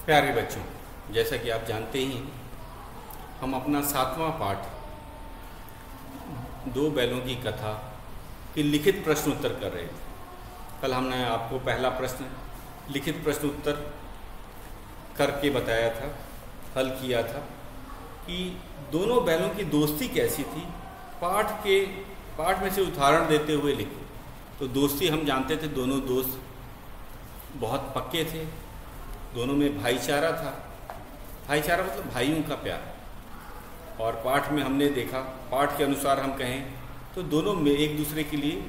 प्यारे बच्चों, जैसा कि आप जानते ही हैं, हम अपना 7वां पाठ दो बैलों की कथा की लिखित प्रश्न उत्तर कर रहे थे। कल हमने आपको पहला प्रश्न लिखित प्रश्न उत्तर करके बताया था, हल किया था कि दोनों बैलों की दोस्ती कैसी थी। पाठ में से उदाहरण देते हुए लिखो। तो दोस्ती हम जानते थे, दोनों दोस्त बहुत पक्के थे, दोनों में भाईचारा था। भाईचारा मतलब भाइयों का प्यार। और पाठ में हमने देखा, पाठ के अनुसार हम कहें तो दोनों में एक दूसरे के लिए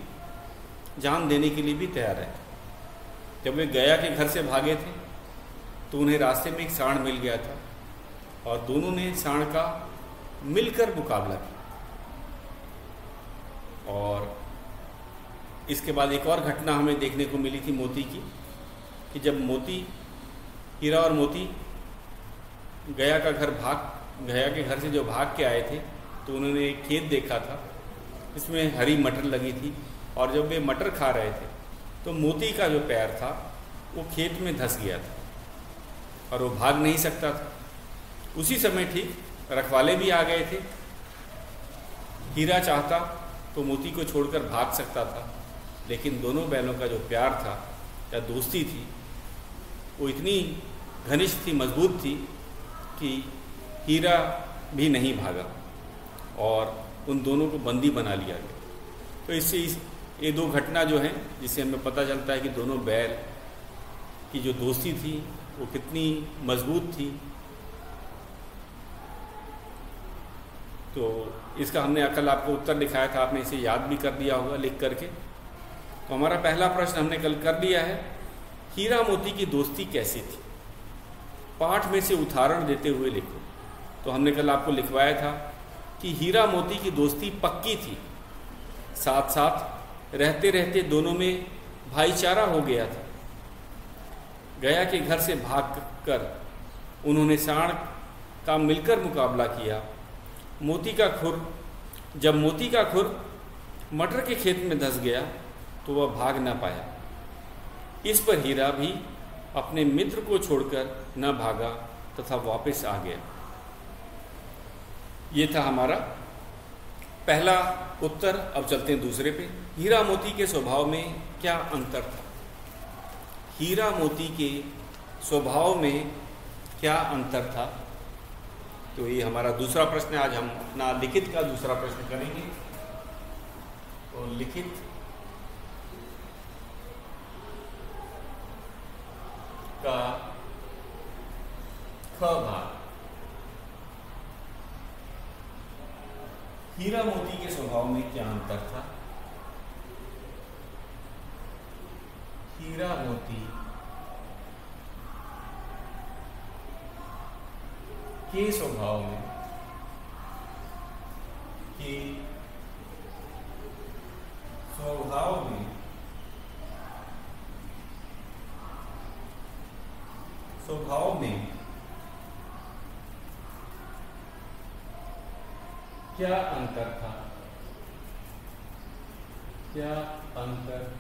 जान देने के लिए भी तैयार है। जब वे गया के घर से भागे थे तो उन्हें रास्ते में एक सांड मिल गया था और दोनों ने सांड का मिलकर मुकाबला किया। और इसके बाद एक और घटना हमें देखने को मिली थी मोती की, कि जब हीरा और मोती गया के घर से जो भाग के आए थे तो उन्होंने एक खेत देखा था, इसमें हरी मटर लगी थी। और जब वे मटर खा रहे थे तो मोती का जो पैर था वो खेत में धंस गया था और वो भाग नहीं सकता था। उसी समय ठीक रखवाले भी आ गए थे। हीरा चाहता तो मोती को छोड़कर भाग सकता था, लेकिन दोनों बैलों का जो प्यार था या दोस्ती थी वो इतनी घनिष्ठ थी, मजबूत थी कि हीरा भी नहीं भागा और उन दोनों को बंदी बना लिया गया। तो इससे ये दो घटना जो हैं, जिससे हमें पता चलता है कि दोनों बैल की जो दोस्ती थी वो कितनी मजबूत थी। तो इसका हमने कल आपको उत्तर दिखाया था, आपने इसे याद भी कर दिया होगा लिख करके। तो हमारा पहला प्रश्न हमने कल कर दिया है, हीरा मोती की दोस्ती कैसी थी। पाठ में से उदाहरण देते हुए लिखो। तो हमने कल आपको लिखवाया था कि हीरा मोती की दोस्ती पक्की थी, साथ साथ रहते रहते दोनों में भाईचारा हो गया था। गया के घर से भागकर उन्होंने सांड का मिलकर मुकाबला किया। जब मोती का खुर मटर के खेत में धंस गया तो वह भाग न पाया। इस पर हीरा भी अपने मित्र को छोड़कर न भागा तथा वापस आ गया। ये था हमारा पहला उत्तर। अब चलते हैं दूसरे पे। हीरा मोती के स्वभाव में क्या अंतर था। हीरा मोती के स्वभाव में क्या अंतर था, तो ये हमारा दूसरा प्रश्न है। आज हम अपना लिखित का दूसरा प्रश्न करेंगे। तो लिखित का ख भाग। हीरा मोती के स्वभाव में क्या अंतर था। हीरा मोती के स्वभाव में क्या अंतर था। क्या अंतर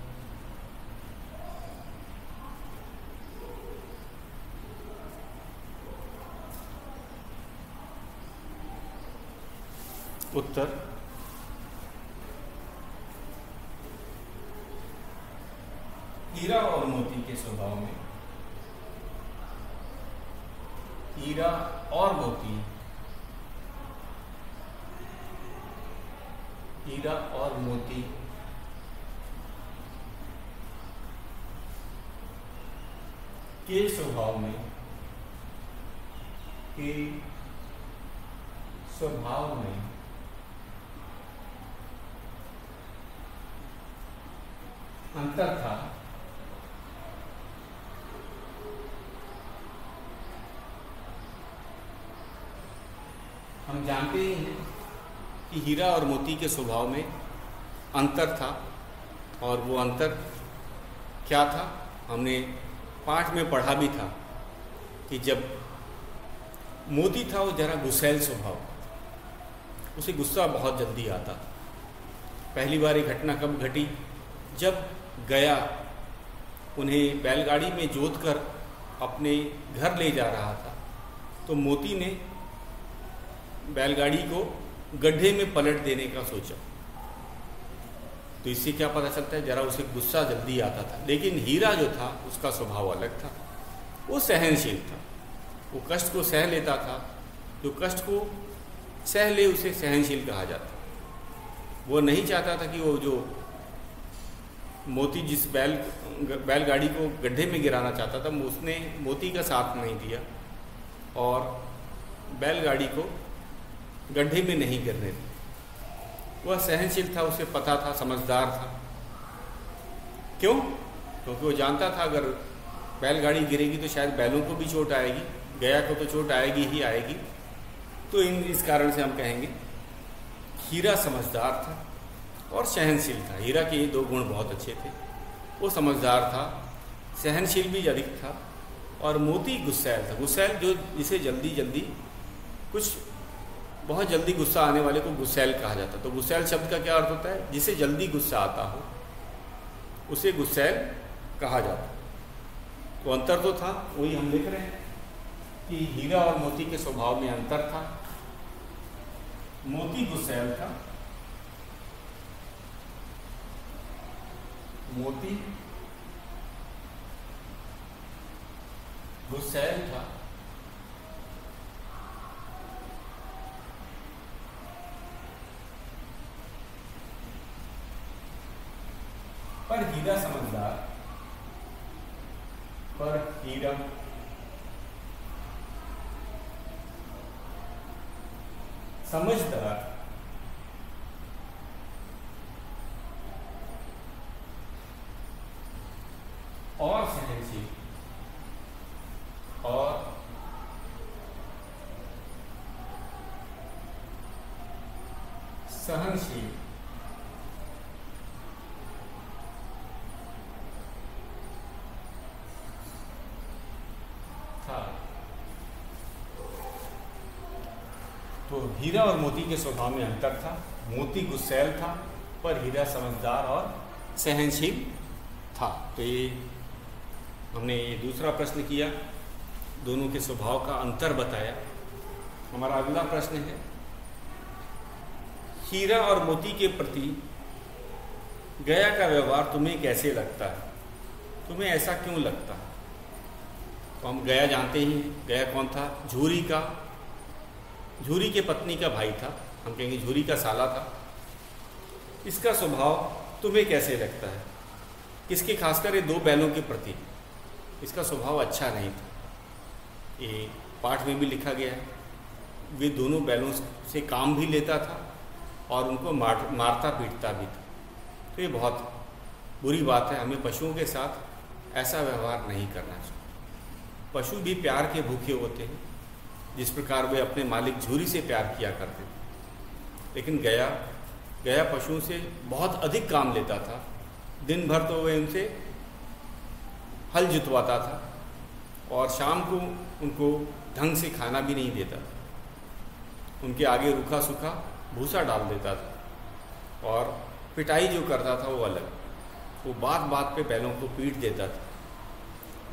उत्तर हीरा और मोती के स्वभाव में हीरा और मोती के स्वभाव में अंतर था। हम जानते ही हैं कि हीरा और मोती के स्वभाव में अंतर था, और वो अंतर क्या था हमने पाठ में पढ़ा भी था कि जब मोती था वो जरा गुस्सैल स्वभाव, उसे गुस्सा बहुत जल्दी आता था। पहली बार ये घटना कब घटी, जब गया उन्हें बैलगाड़ी में जोत कर अपने घर ले जा रहा था तो मोती ने बैलगाड़ी को गड्ढे में पलट देने का सोचा। तो इससे क्या पता चलता है, जरा उसे गुस्सा जल्दी आता था। लेकिन हीरा जो था उसका स्वभाव अलग था, वो सहनशील था, वो कष्ट को सह लेता था। जो कष्ट को सह ले उसे सहनशील कहा जाता। वो नहीं चाहता था कि वो जो मोती जिस बैलगाड़ी को गड्ढे में गिराना चाहता था, उसने मोती का साथ नहीं दिया और बैलगाड़ी को गड्ढे में नहीं गिरने दी। वह सहनशील था, उसे पता था, समझदार था। क्यों? क्योंकि वो जानता था अगर बैलगाड़ी गिरेगी तो शायद बैलों को भी चोट आएगी, गया को तो चोट आएगी ही आएगी। तो इस कारण से हम कहेंगे हीरा समझदार था और सहनशील था। हीरा के ये दो गुण बहुत अच्छे थे। वो समझदार था, सहनशील भी अधिक था, और मोती गुस्सैल था। गुस्सैल जो जिसे जल्दी कुछ बहुत जल्दी गुस्सा आने वाले को गुस्सैल कहा जाता। तो गुस्सैल शब्द का क्या अर्थ होता है? जिसे जल्दी गुस्सा आता हो उसे गुस्सैल कहा जाता। तो अंतर तो था, वही हम लिख रहे हैं कि हीरा और मोती के स्वभाव में अंतर था। मोती गुस्सैल था, मोती गुस्सैल था, पर हीरा समझदार, पर हीरा समझदार और सहनशील और सहनशील था। तो हीरा और मोती के स्वभाव में अंतर था। मोती गुस्सैल था पर हीरा समझदार और सहनशील था। तो ये हमने ये दूसरा प्रश्न किया, दोनों के स्वभाव का अंतर बताया। हमारा अगला प्रश्न है, हीरा और मोती के प्रति गया का व्यवहार तुम्हें कैसे लगता है? तुम्हें ऐसा क्यों लगता है? तो हम गया जानते ही हैं। गया कौन था? झूरी के पत्नी का भाई था, हम कहेंगे झूरी का साला था। इसका स्वभाव तुम्हें कैसे लगता है? इसके खासकर ये दो बैलों के प्रति इसका स्वभाव अच्छा नहीं था। ये पाठ में भी लिखा गया है। वे दोनों बैलों से काम भी लेता था और उनको मारता पीटता भी था। तो ये बहुत बुरी बात है। हमें पशुओं के साथ ऐसा व्यवहार नहीं करना चाहिए। पशु भी प्यार के भूखे होते हैं, जिस प्रकार वे अपने मालिक झूरी से प्यार किया करते थे। लेकिन गया पशुओं से बहुत अधिक काम लेता था। दिन भर तो वे उनसे हल जुतवाता था और शाम को उनको ढंग से खाना भी नहीं देता था। उनके आगे रूखा सूखा भूसा डाल देता था और पिटाई जो करता था वो अलग। वो बात बात पे बैलों को पीट देता था।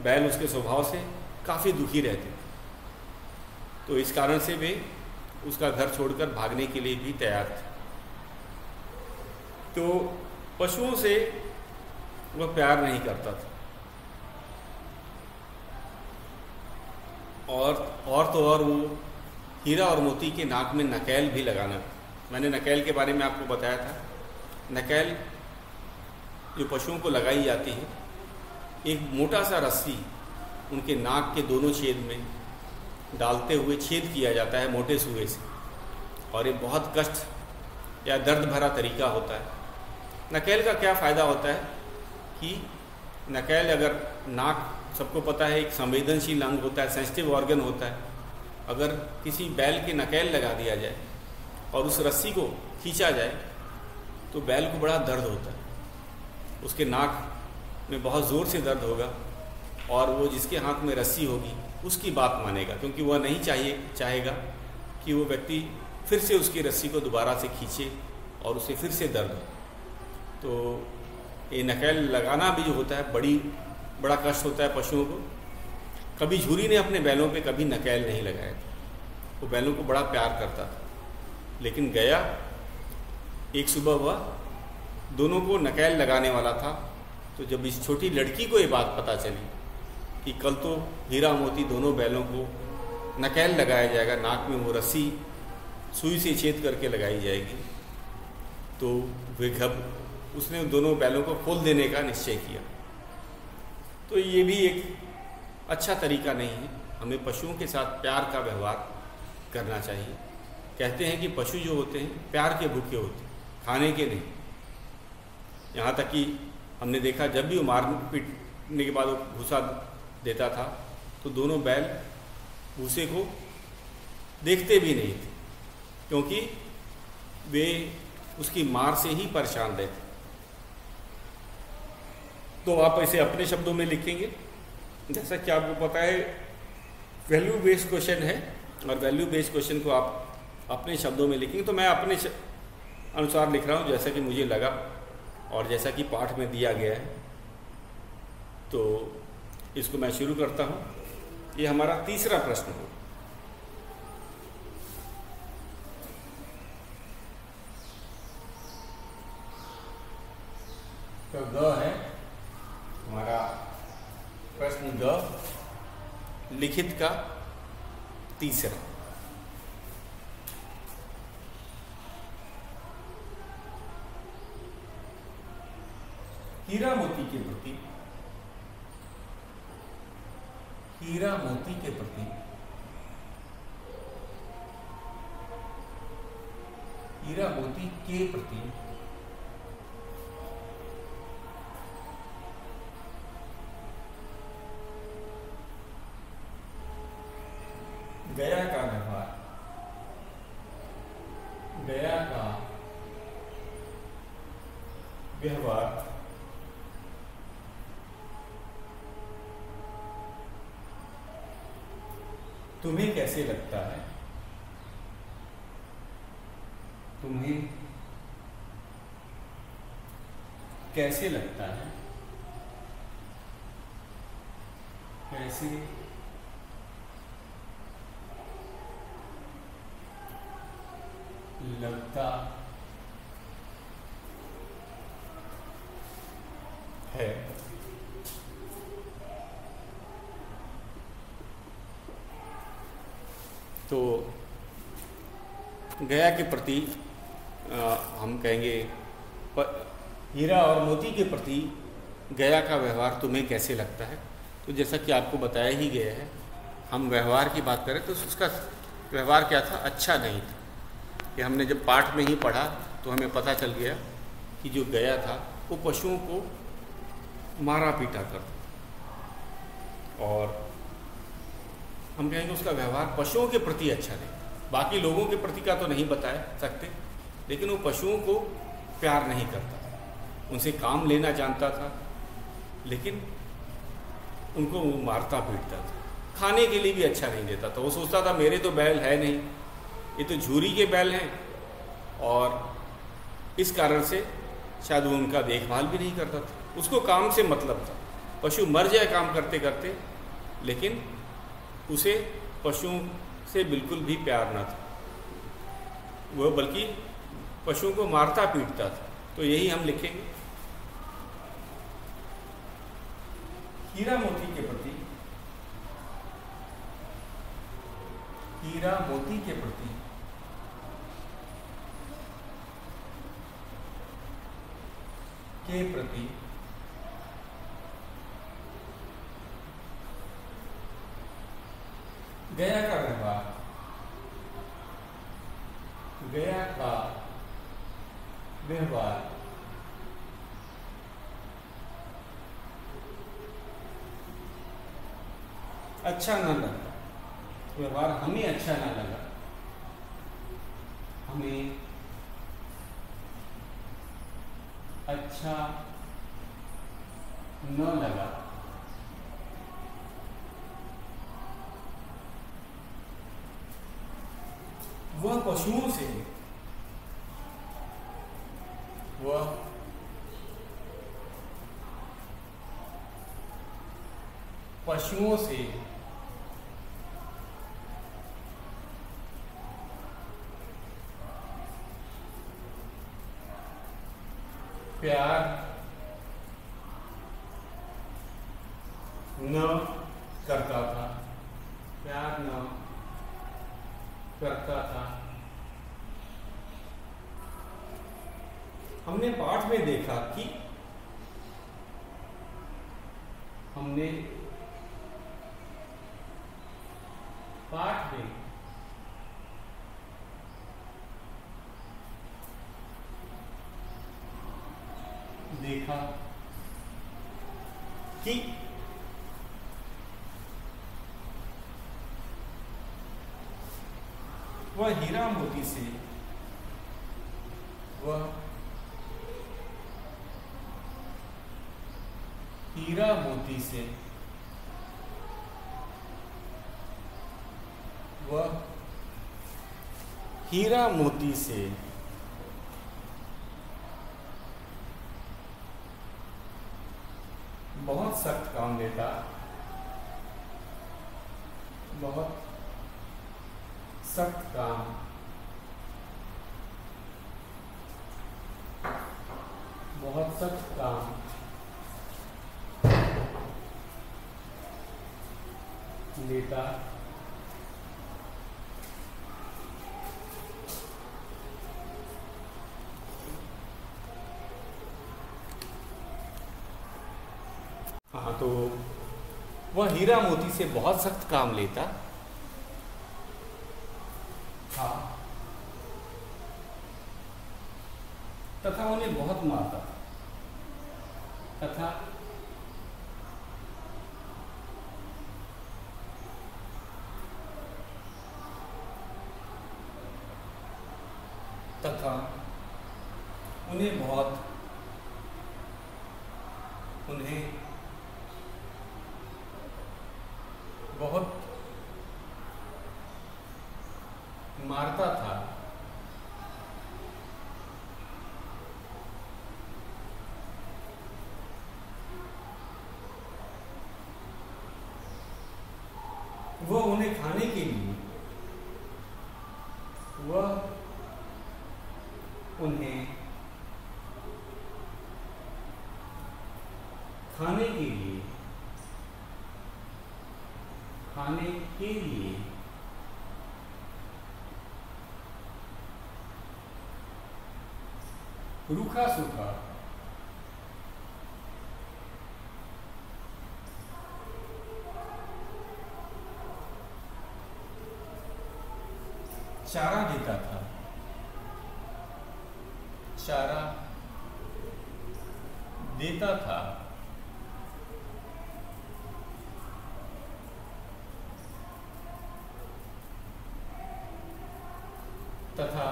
बैल उसके स्वभाव से काफ़ी दुखी रहते थे। तो इस कारण से वे उसका घर छोड़कर भागने के लिए भी तैयार थे। तो पशुओं से वह प्यार नहीं करता था। और तो और वो हीरा और मोती के नाक में नकेल भी लगाना। मैंने नकेल के बारे में आपको बताया था। नकेल जो पशुओं को लगाई जाती है, एक मोटा सा रस्सी उनके नाक के दोनों छेद में डालते हुए छेद किया जाता है मोटे सुए से, और ये बहुत कष्ट या दर्द भरा तरीका होता है। नकेल का क्या फ़ायदा होता है कि नकेल, अगर नाक सबको पता है एक संवेदनशील अंग होता है, सेंसिटिव ऑर्गन होता है। अगर किसी बैल के नकेल लगा दिया जाए और उस रस्सी को खींचा जाए तो बैल को बड़ा दर्द होता है। उसके नाक में बहुत ज़ोर से दर्द होगा और वो जिसके हाथ में रस्सी होगी उसकी बात मानेगा, क्योंकि वह नहीं चाहेगा कि वो व्यक्ति फिर से उसकी रस्सी को दोबारा से खींचे और उसे फिर से दर्द हो। तो ये नकेल लगाना भी जो होता है बड़ा कष्ट होता है पशुओं को। कभी झूरी ने अपने बैलों पे कभी नकेल नहीं लगाया था, वो बैलों को बड़ा प्यार करता था। लेकिन गया एक सुबह हुआ, दोनों को नकेल लगाने वाला था। तो जब इस छोटी लड़की को ये बात पता चली कि कल तो हीरा मोती दोनों बैलों को नकेल लगाया जाएगा, नाक में वो रस्सी सुई से छेद करके लगाई जाएगी, तो वे उसने दोनों बैलों को खोल देने का निश्चय किया। तो ये भी एक अच्छा तरीका नहीं है, हमें पशुओं के साथ प्यार का व्यवहार करना चाहिए। कहते हैं कि पशु जो होते हैं प्यार के भूखे होते हैं, खाने के नहीं। यहाँ तक कि हमने देखा जब भी वो मार पीटने के बाद वो भूसा देता था तो दोनों बैल भूसे को देखते भी नहीं थे, क्योंकि वे उसकी मार से ही परेशान रहते। तो आप इसे अपने शब्दों में लिखेंगे, जैसा कि आपको पता है वैल्यू बेस्ड क्वेश्चन है, और वैल्यू बेस्ड क्वेश्चन को आप अपने शब्दों में लिखेंगे। तो मैं अपने अनुसार लिख रहा हूँ जैसा कि मुझे लगा और जैसा कि पाठ में दिया गया है। तो इसको मैं शुरू करता हूँ। ये हमारा तीसरा प्रश्न हो। तो ग है हमारा प्रश्न, ग लिखित का तीसरा। हीरा मोती के प्रति, हीरा मोती के प्रति हीरा मोती के प्रति गया का व्यवहार, गया का व्यवहार तुम्हें कैसे लगता है? तुम्हें कैसे लगता है? कैसे लगता है? तो गया के प्रति हम कहेंगे हीरा और मोती के प्रति गया का व्यवहार तुम्हें कैसे लगता है? तो जैसा कि आपको बताया ही गया है, हम व्यवहार की बात करें तो उसका व्यवहार क्या था? अच्छा नहीं था। कि हमने जब पाठ में ही पढ़ा तो हमें पता चल गया कि जो गया था वो पशुओं को मारा पीटा करता, और हम कहेंगे उसका व्यवहार पशुओं के प्रति अच्छा नहीं। बाकी लोगों के प्रति का तो नहीं बता सकते, लेकिन वो पशुओं को प्यार नहीं करता, उनसे काम लेना जानता था, लेकिन उनको वो मारता पीटता था। खाने के लिए भी अच्छा नहीं देता था। वो सोचता था मेरे तो बैल है नहीं, ये तो झूरी के बैल हैं, और इस कारण से शायद वो उनका देखभाल भी नहीं करता था। उसको काम से मतलब था, पशु मर जाए काम करते करते, लेकिन उसे पशुओं से बिल्कुल भी प्यार न था, वह बल्कि पशुओं को मारता पीटता था। तो यही हम लिखेंगे, हीरा मोती के प्रति, हीरा मोती के प्रति गया का व्यवहार, गया का व्यवहार अच्छा न लगा। व्यवहार हमें अच्छा ना लगा, हमें अच्छा न लगा। वह पशुओं से, वह पशुओं से प्यार न करता था, प्यार न करता था। हमने पाठ में देखा कि हमने पाठ में देखा कि वह हीरा मोती से वह हीरा मोती से वह हीरा मोती से बहुत सख्त काम लेता, बहुत सख्त काम बहुत सख्त काम लेता। हाँ, तो वह हीरा मोती से बहुत सख्त काम लेता था तथा उन्हें बहुत मारता था, तथा उन्हें बहुत मारता था। वह उन्हें खाने के लिए खाने के लिए रूखा सूखा चारा देता था, चारा देता था। तथा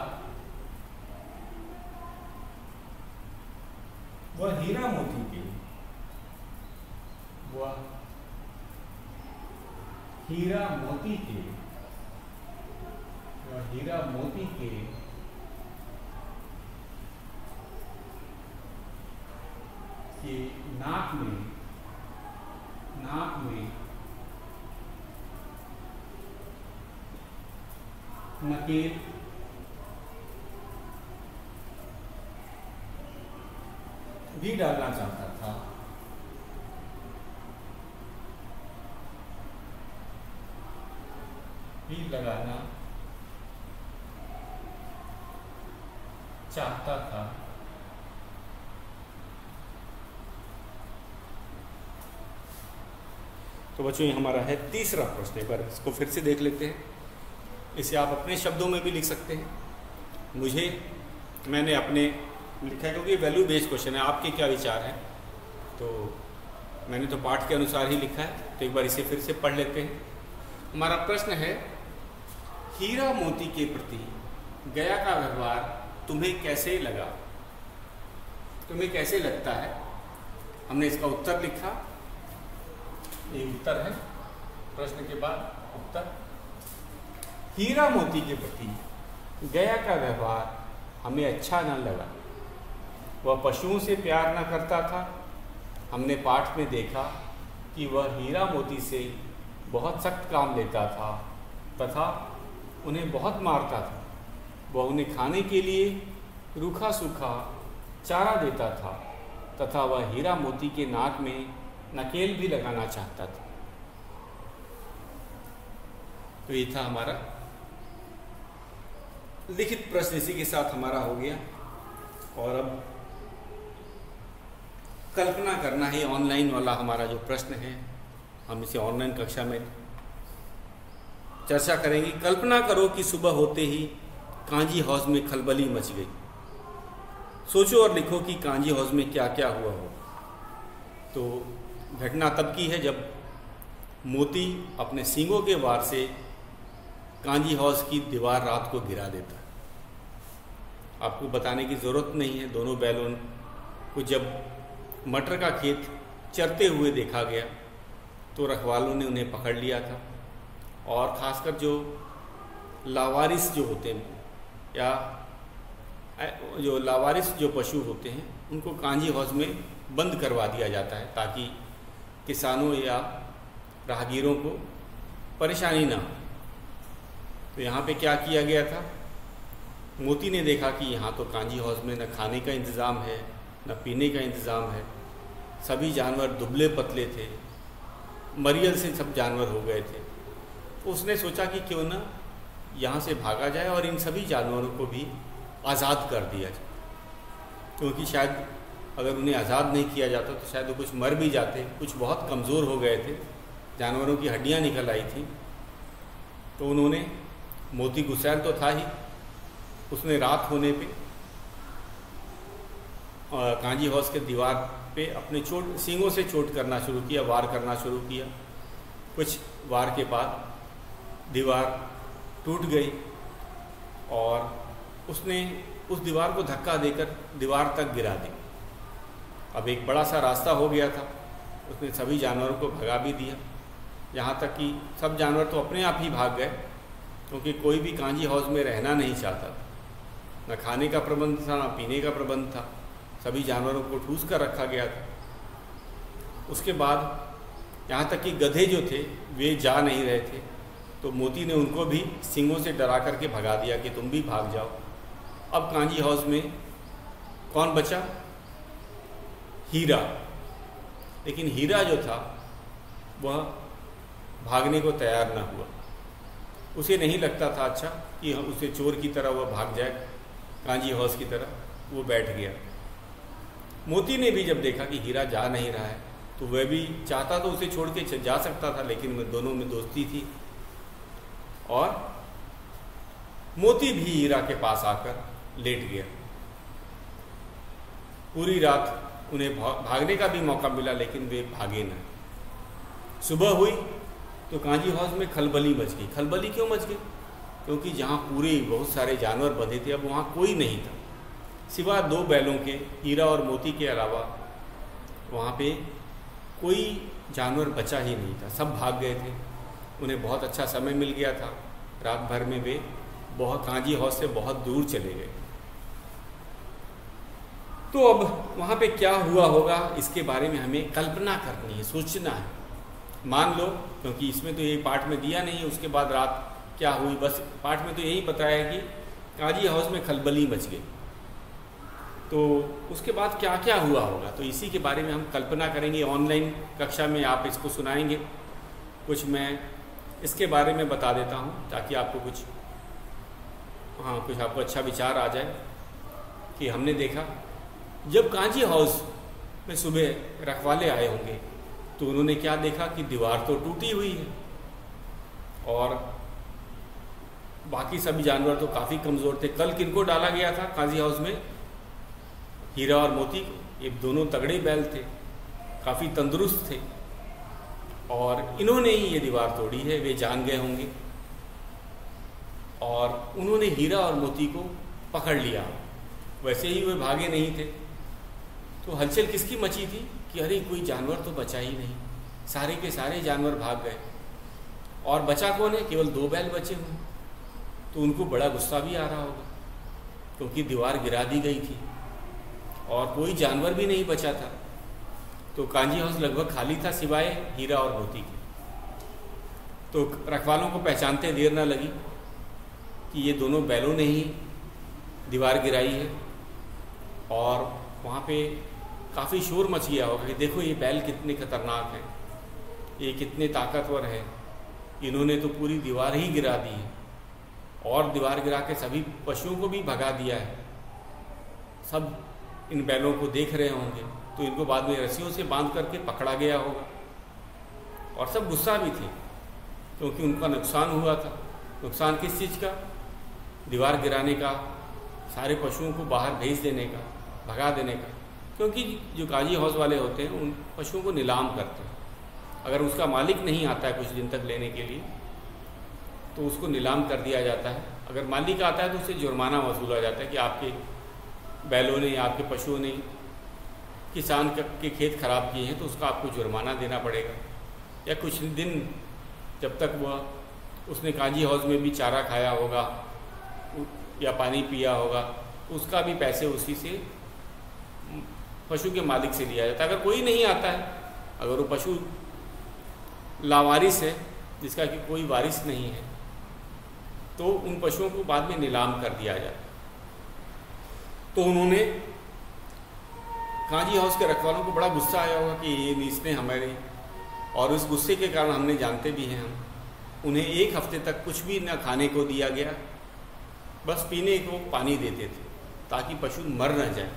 वह हीरा मोती के नाक में नकेल भी डालना चाहता था। भी लगाना चाहता था। तो बच्चों ये हमारा है तीसरा प्रश्न। एक बार इसको फिर से देख लेते हैं। इसे आप अपने शब्दों में भी लिख सकते हैं। मैंने अपने लिखा है क्योंकि वैल्यू बेस्ड क्वेश्चन है। आपके क्या विचार हैं? तो मैंने तो पाठ के अनुसार ही लिखा है, तो एक बार इसे फिर से पढ़ लेते हैं। हमारा प्रश्न है, हीरा मोती के प्रति गया का व्यवहार तुम्हें कैसे लगा? तुम्हें कैसे लगता है? हमने इसका उत्तर लिखा। ये उत्तर है, प्रश्न के बाद उत्तर। हीरा मोती के प्रति गया का व्यवहार हमें अच्छा न लगा। वह पशुओं से प्यार न करता था। हमने पाठ में देखा कि वह हीरा मोती से बहुत सख्त काम लेता था तथा उन्हें बहुत मारता था। वह उन्हें खाने के लिए रूखा सूखा चारा देता था तथा वह हीरा मोती के नाक में नकेल भी लगाना चाहता था। तो ये था हमारा लिखित प्रश्न, इसी के साथ हमारा हो गया। और अब कल्पना करना है, ऑनलाइन वाला हमारा जो प्रश्न है, हम इसे ऑनलाइन कक्षा में चर्चा करेंगे। कल्पना करो कि सुबह होते ही कांजी हाउस में खलबली मच गई। सोचो और लिखो कि कांजी हाउस में क्या क्या हुआ हो। तो घटना तब की है जब मोती अपने सींगों के वार से कांजी हाउस की दीवार रात को गिरा देता है। आपको बताने की ज़रूरत नहीं है, दोनों बैलों को जब मटर का खेत चरते हुए देखा गया तो रखवालों ने उन्हें पकड़ लिया था। और ख़ासकर जो लावारिस जो होते हैं या जो लावारिस जो पशु होते हैं उनको कांजी हाउस में बंद करवा दिया जाता है ताकि किसानों या राहगीरों को परेशानी ना हो। तो यहाँ पे क्या किया गया था, मोती ने देखा कि यहाँ तो कांजी हाउस में न खाने का इंतज़ाम है न पीने का इंतज़ाम है, सभी जानवर दुबले पतले थे, मरियल से सब जानवर हो गए थे। तो उसने सोचा कि क्यों ना यहाँ से भागा जाए और इन सभी जानवरों को भी आज़ाद कर दिया जाए, क्योंकि शायद अगर उन्हें आज़ाद नहीं किया जाता तो शायद वो कुछ मर भी जाते, कुछ बहुत कमज़ोर हो गए थे, जानवरों की हड्डियाँ निकल आई थी। तो उन्होंने, मोती गुस्सैल तो था ही, उसने रात होने पे कांजी हाउस के दीवार पे अपने सींगों से चोट करना शुरू किया, वार करना शुरू किया। कुछ वार के बाद दीवार टूट गई और उसने उस दीवार को धक्का देकर दीवार तक गिरा दी। अब एक बड़ा सा रास्ता हो गया था, उसने सभी जानवरों को भगा भी दिया, यहाँ तक कि सब जानवर तो अपने आप ही भाग गए, क्योंकि कोई भी कांजी हाउस में रहना नहीं चाहता। न खाने का प्रबंध था, न पीने का प्रबंध था, सभी जानवरों को ठूस कर रखा गया था। उसके बाद यहाँ तक कि गधे जो थे वे जा नहीं रहे थे, तो मोती ने उनको भी सींगों से डरा करके भगा दिया कि तुम भी भाग जाओ। अब कांजी हाउस में कौन बचा? हीरा। लेकिन हीरा जो था वह भागने को तैयार न हुआ। उसे नहीं लगता था अच्छा कि उसे चोर की तरह वह भाग जाए, कांजी हाउस की तरह। वो बैठ गया। मोती ने भी जब देखा कि हीरा जा नहीं रहा है तो वह भी चाहता तो उसे छोड़ के जा सकता था, लेकिन दोनों में दोस्ती थी और मोती भी हीरा के पास आकर लेट गया। पूरी रात उन्हें भागने का भी मौका मिला, लेकिन वे भागे न। सुबह हुई तो कांजी हाउस में खलबली मच गई। खलबली क्यों मच गई? क्योंकि जहाँ पूरे बहुत सारे जानवर बंधे थे अब वहाँ कोई नहीं था, सिवा दो बैलों के, हीरा और मोती के अलावा वहाँ पे कोई जानवर बचा ही नहीं था। सब भाग गए थे। उन्हें बहुत अच्छा समय मिल गया था। रात भर में वे कांजी हाउस से बहुत दूर चले गए। तो अब वहाँ पे क्या हुआ होगा इसके बारे में हमें कल्पना करनी है, सोचना है। मान लो, क्योंकि इसमें तो यही पाठ में दिया नहीं है उसके बाद रात क्या हुई, बस पाठ में तो यही बताया कि कांजी हाउस में खलबली मच गई। तो उसके बाद क्या क्या हुआ होगा, तो इसी के बारे में हम कल्पना करेंगे। ऑनलाइन कक्षा में आप इसको सुनाएंगे। कुछ मैं इसके बारे में बता देता हूँ ताकि आपको कुछ आपको अच्छा विचार आ जाए कि हमने देखा जब कांजी हाउस में सुबह रखवाले आए होंगे तो उन्होंने क्या देखा कि दीवार तो टूटी हुई है और बाकी सभी जानवर तो काफ़ी कमज़ोर थे। कल किनको डाला गया था कांजी हाउस में? हीरा और मोती को। ये दोनों तगड़े बैल थे, काफ़ी तंदुरुस्त थे और इन्होंने ही ये दीवार तोड़ी है। वे जान गए होंगे और उन्होंने हीरा और मोती को पकड़ लिया। वैसे ही वे भागे नहीं थे तो हलचल किसकी मची थी कि अरे कोई जानवर तो बचा ही नहीं, सारे के सारे जानवर भाग गए और बचा कौन है? केवल दो बैल बचे हुए। तो उनको बड़ा गुस्सा भी आ रहा होगा क्योंकि दीवार गिरा दी गई थी और कोई जानवर भी नहीं बचा था। तो कांजी हाउस लगभग खाली था सिवाय हीरा और मोती के। तो रखवालों को पहचानते देर न लगी कि ये दोनों बैलों ने ही दीवार गिराई है और वहाँ पे काफ़ी शोर मच गया होगा कि देखो ये बैल कितने खतरनाक हैं, ये कितने ताकतवर हैं, इन्होंने तो पूरी दीवार ही गिरा दी है और दीवार गिरा के सभी पशुओं को भी भगा दिया है। सब इन बैलों को देख रहे होंगे, तो इनको बाद में रस्सियों से बांध करके पकड़ा गया होगा। और सब गुस्सा भी थे क्योंकि उनका नुकसान हुआ था। नुकसान किस चीज़ का? दीवार गिराने का, सारे पशुओं को बाहर भेज देने का, भगा देने का। क्योंकि जो काजी हाउस वाले होते हैं उन पशुओं को नीलाम करते हैं। अगर उसका मालिक नहीं आता है कुछ दिन तक लेने के लिए तो उसको नीलाम कर दिया जाता है। अगर मालिक आता है तो उससे जुर्माना वसूला जाता है कि आपके बैलों ने, आपके पशुओं ने किसान के खेत खराब किए हैं तो उसका आपको जुर्माना देना पड़ेगा। या कुछ दिन जब तक वह उसने काजी हाउस में भी चारा खाया होगा या पानी पिया होगा, उसका भी पैसे उसी से पशु के मालिक से लिया जाता है। अगर कोई नहीं आता है, अगर वो पशु लावारिस है, जिसका कि कोई वारिस नहीं है, तो उन पशुओं को बाद में नीलाम कर दिया जाता है। तो उन्होंने काजी हाउस के रखवालों को बड़ा गुस्सा आया होगा कि ये इसने हमारे, और उस गुस्से के कारण हमने, जानते भी हैं हम, उन्हें 1 हफ्ते तक कुछ भी न खाने को दिया गया, बस पीने को पानी देते थे ताकि पशु मर न जाए।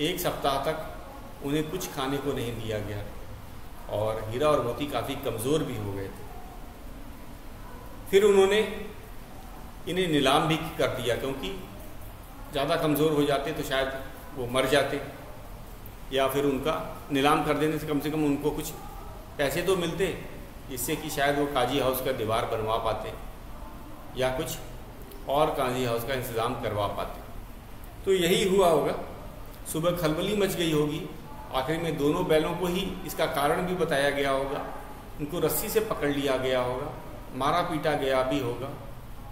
1 सप्ताह तक उन्हें कुछ खाने को नहीं दिया गया और हीरा और मोती काफ़ी कमज़ोर भी हो गए थे। फिर उन्होंने इन्हें नीलाम भी कर दिया क्योंकि ज़्यादा कमज़ोर हो जाते तो शायद वो मर जाते, या फिर उनका नीलाम कर देने से कम उनको कुछ पैसे तो मिलते जिससे कि शायद वो काजी हाउस का दीवार बनवा पाते या कुछ और काजी हाउस का इंतज़ाम करवा पाते। तो यही हुआ होगा। सुबह खलबली मच गई होगी। आखिर में दोनों बैलों को ही इसका कारण भी बताया गया होगा। उनको रस्सी से पकड़ लिया गया होगा, मारा पीटा गया भी होगा,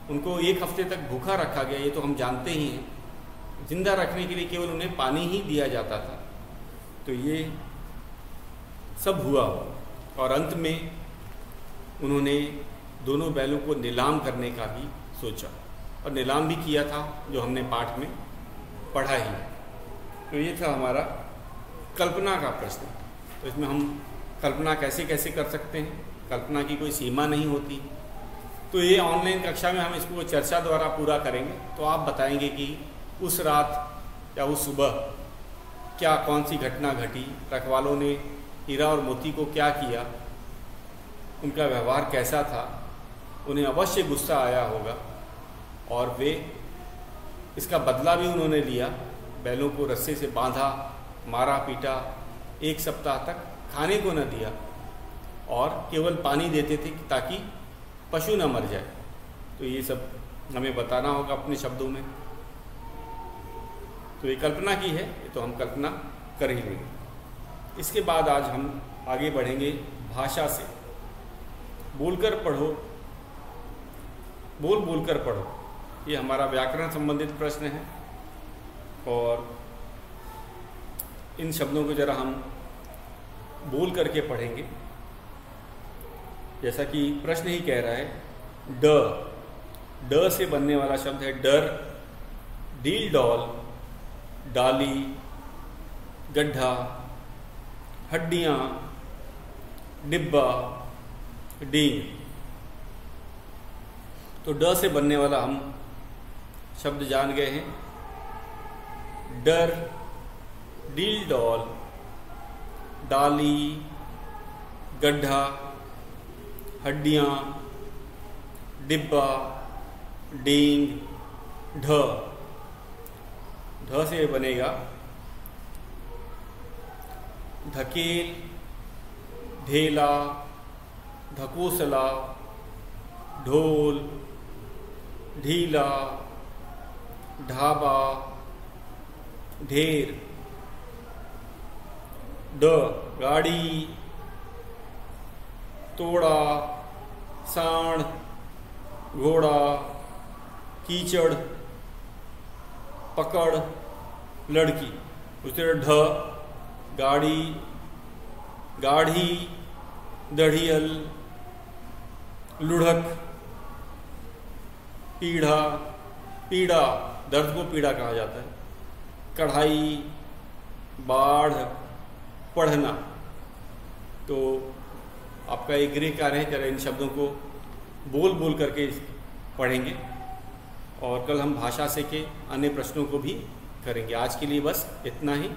उनको 1 हफ्ते तक भूखा रखा गया, ये तो हम जानते ही हैं। जिंदा रखने के लिए केवल उन्हें पानी ही दिया जाता था। तो ये सब हुआ और अंत में उन्होंने दोनों बैलों को नीलाम करने का भी सोचा और नीलाम भी किया था, जो हमने पाठ में पढ़ा ही। तो ये था हमारा कल्पना का प्रश्न। तो इसमें हम कल्पना कैसे कैसे कर सकते हैं, कल्पना की कोई सीमा नहीं होती। तो ये ऑनलाइन कक्षा में हम इसको चर्चा द्वारा पूरा करेंगे। तो आप बताएंगे कि उस रात या उस सुबह क्या कौन सी घटना घटी, रखवालों ने हीरा और मोती को क्या किया, उनका व्यवहार कैसा था। उन्हें अवश्य गुस्सा आया होगा और वे इसका बदला भी उन्होंने लिया। बैलों को रस्से से बांधा, मारा पीटा, 1 सप्ताह तक खाने को न दिया और केवल पानी देते थे ताकि पशु न मर जाए। तो ये सब हमें बताना होगा अपने शब्दों में। तो ये कल्पना की है, ये तो हम कल्पना कर ही लेंगे। इसके बाद आज हम आगे बढ़ेंगे भाषा से। बोलकर पढ़ो, बोल कर पढ़ो, ये हमारा व्याकरण संबंधित प्रश्न है। और इन शब्दों को जरा हम बोल करके पढ़ेंगे। जैसा कि प्रश्न ही कह रहा है, ड से बनने वाला शब्द है डर, डील डॉल, डाली, गड्ढा, हड्डियाँ, डिब्बा, डींग। तो ड से बनने वाला हम शब्द जान गए हैं। डर, डील डॉल, डाली, गड्ढा, हड्डियाँ, डिब्बा, डींग, ढ। ढ से बनेगा धकेल, ढेला, धकोसला, ढोल, ढीला, ढाबा, ढेर। ड गाड़ी, तोड़ा, साण, घोड़ा, कीचड़, पकड़, लड़की। उस तरह ढ गाड़ी, गाढ़ी, दढ़ियल, लुढ़क, पीढ़ा, पीड़ा, दर्द को पीड़ा कहा जाता है, कढ़ाई, बाढ़, पढ़ना। तो आपका एक गृह कार्य है, जरा इन शब्दों को बोल बोल करके पढ़ेंगे और कल हम भाषा से के अन्य प्रश्नों को भी करेंगे। आज के लिए बस इतना ही।